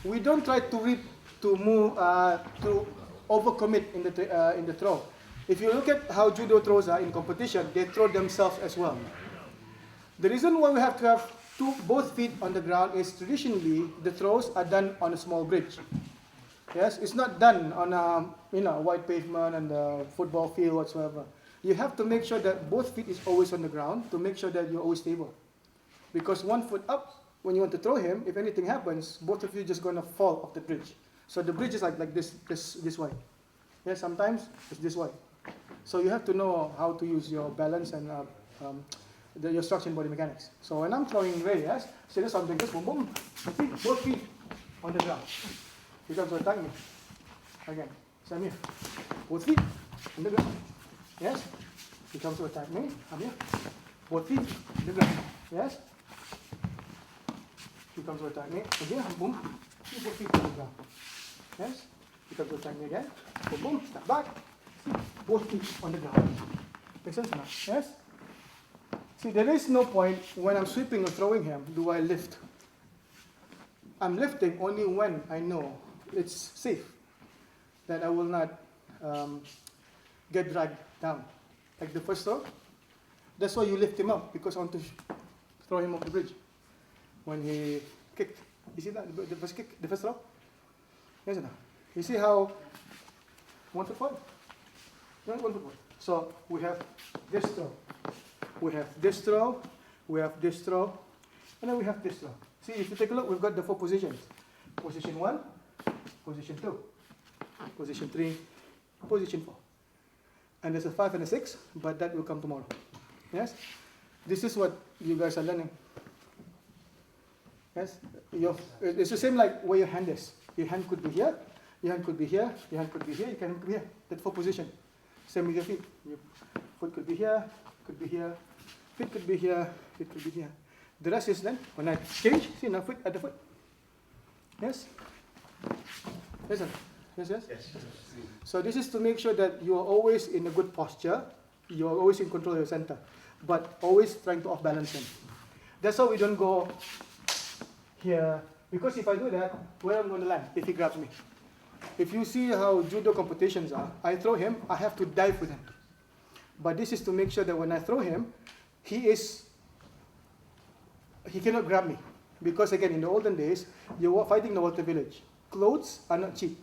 we don't try to move to overcommit in the throw. If you look at how judo throws are in competition, they throw themselves as well. The reason why we have to have both feet on the ground is traditionally the throws are done on a small bridge. Yes, it's not done on a white pavement and a football field whatsoever. You have to make sure that both feet is always on the ground to make sure that you're always stable. Because one foot up, when you want to throw him, if anything happens, both of you are just going to fall off the bridge. So the bridge is like this way. Yeah, sometimes it's this way. So you have to know how to use your balance and your structure and body mechanics. So when I'm throwing radius, say this something, just boom, boom, both feet on the ground. He comes to attack me. Again, so I'm here. Both feet on the ground. Yes? He comes to attack me. I'm here. Both feet on the ground. Yes? He comes to attack me. Again, boom. Both feet on the ground. Yes? He comes to attack me again. Boom, boom. Step back. Both feet on the ground. Makes sense now? Yes? See, there is no point when I'm sweeping or throwing him, do I lift? I'm lifting only when I know it's safe, that I will not get dragged down. Like the first throw, that's why you lift him up, because I want to throw him off the bridge. When he kicked, you see that, the first kick, the first throw? Yes or no? You see how 1 foot forward? 1 foot forward. So we have this throw. We have this throw, we have this throw, and then we have this throw. See, if you take a look, we've got the 4 positions. Position 1, position 2, position 3, position 4. And there's a 5 and a 6, but that will come tomorrow. Yes? This is what you guys are learning. Yes? It's the same like where your hand is. Your hand could be here, your hand could be here, your hand could be here, your hand could be here. That's 4 position. Same with your feet. Your foot could be here, could be here, feet could be here, feet could be here. The rest is then, when I change, see now foot at the foot. Yes? Yes, sir? Yes, yes? Yes. So this is to make sure that you are always in a good posture, you are always in control of your center, but always trying to off-balance him. That's how we don't go here, because if I do that, where am I going to land if he grabs me? If you see how judo competitions are, I throw him, I have to dive with him. But this is to make sure that when I throw him, he cannot grab me. Because again, in the olden days, you were fighting the water village. Clothes are not cheap.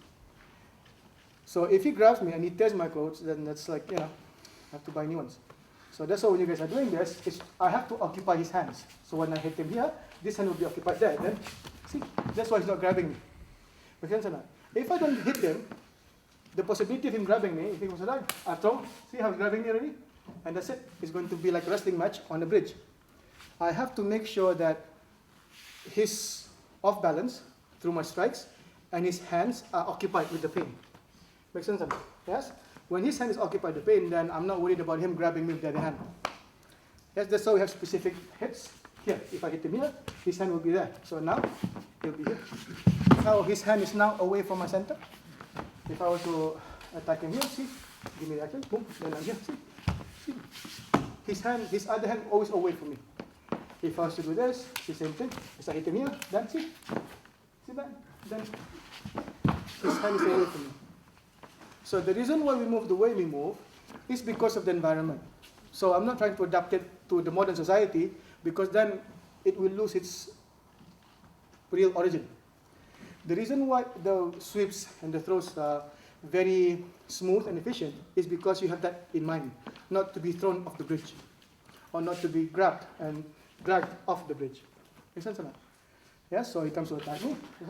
So if he grabs me and he tears my clothes, then that's like, I have to buy new ones. So that's why when you guys are doing this, I have to occupy his hands. So when I hit him here, this hand will be occupied there. Then, see, that's why he's not grabbing me. If I don't hit him, the possibility of him grabbing me, if he was alive, I throw, see how he's grabbing me already? And that's it. It's going to be like a wrestling match on the bridge. I have to make sure that he's off balance through my strikes, and his hands are occupied with the pain. Make sense? Yes? When his hand is occupied with the pain, then I'm not worried about him grabbing me with the other hand. Yes, that's why we have specific hits. Here, if I hit him here, his hand will be there. So now, he'll be here. Now his hand is now away from my center. If I were to attack him here, see? Give me the action, boom, then I'm here, see? His other hand always away from me. If I was to do this, the same thing. If I hit him here, then see that? Then his hand is away from me. So the reason why we move the way we move is because of the environment. So I'm not trying to adapt it to the modern society, because then it will lose its real origin. The reason why the sweeps and the throws are very smooth and efficient is because you have that in mind, not to be thrown off the bridge, or not to be grabbed and dragged off the bridge. Make sense or not? Yes, so he comes to attack me. He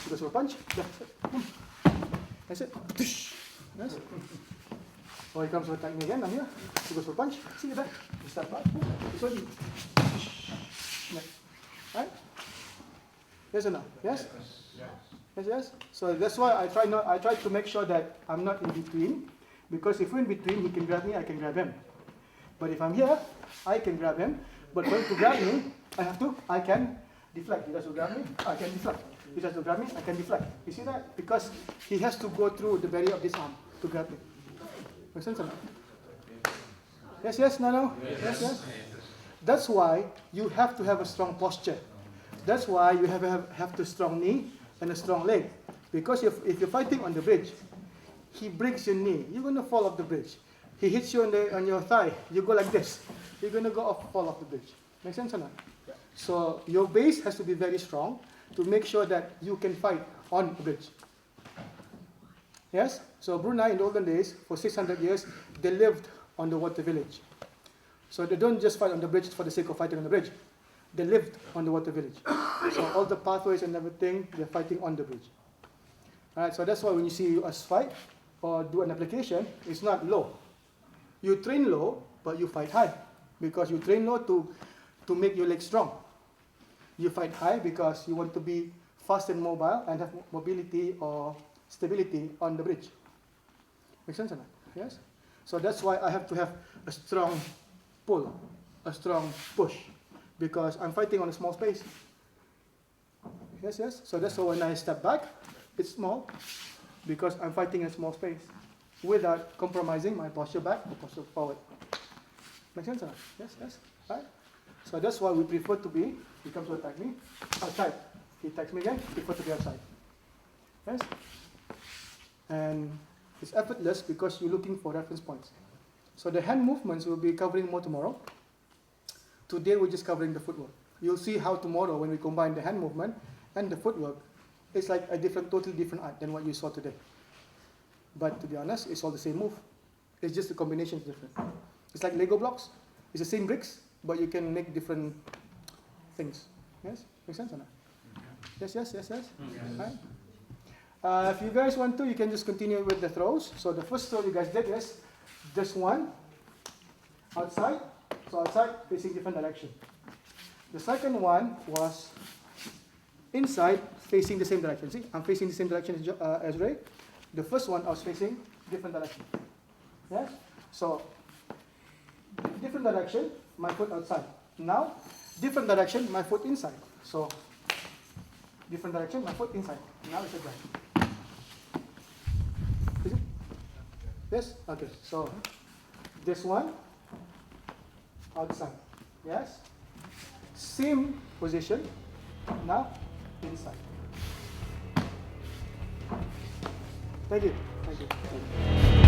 goes for a punch. That's it. Boom. That's it. Yes. Or he comes to attack me again. I'm here. He goes for a punch. See that? He step back. So he. Right? Yes or no? Yes? Yes, yes. So that's why I try to make sure that I'm not in between, because if we're in between, he can grab me, I can grab him. But if I'm here, I can grab him. But for him to grab me, I can deflect. He does to grab me, I can deflect. He does to grab me, I can deflect. You see that? Because he has to go through the barrier of this arm to grab me. Make sense or not? Yes, yes, no? Yes, yes. That's why you have to have a strong posture. That's why you have to strong knee, and a strong leg. Because if you're fighting on the bridge, he breaks your knee, you're going to fall off the bridge. He hits you on your thigh, you go like this, you're going to fall off the bridge. Make sense or not? Yeah. So your base has to be very strong to make sure that you can fight on the bridge. Yes? So Brunei in the olden days, for 600 years, they lived on the water village. So they don't just fight on the bridge for the sake of fighting on the bridge. They lived on the water village. So all the pathways and everything, they're fighting on the bridge. All right, so that's why when you see us fight or do an application, it's not low. You train low, but you fight high. Because you train low to make your legs strong. You fight high because you want to be fast and mobile and have mobility or stability on the bridge. Make sense or not? Yes? So that's why I have to have a strong pull, a strong push, because I'm fighting on a small space. Yes, yes? So that's why when I step back, it's small, because I'm fighting in a small space, without compromising my posture back or posture forward. Make sense or not? Yes, yes? Right? So that's why we prefer to be, he comes to attack me, outside. He attacks me again, prefer to be outside. Yes? And it's effortless because you're looking for reference points. So the hand movements we'll be covering more tomorrow. Today we're just covering the footwork. You'll see how tomorrow when we combine the hand movement and the footwork, it's like a totally different art than what you saw today. But to be honest, it's all the same move. It's just the combination is different. It's like Lego blocks. It's the same bricks, but you can make different things. Yes? Make sense or not? Yes, yes, yes, yes? Right? If you guys want to, you can just continue with the throws. So the first throw you guys did is this one, outside. So outside, facing different direction. The second one was inside, facing the same direction. See, I'm facing the same direction as Ray. The first one, I was facing different direction. Yes? So, different direction, my foot outside. Now, different direction, my foot inside. So, different direction, my foot inside. Now it's a drive. Is it? Yes? Okay, so, this one, outside. Yes? Same position, now inside. Thank you. Thank you. Thank you.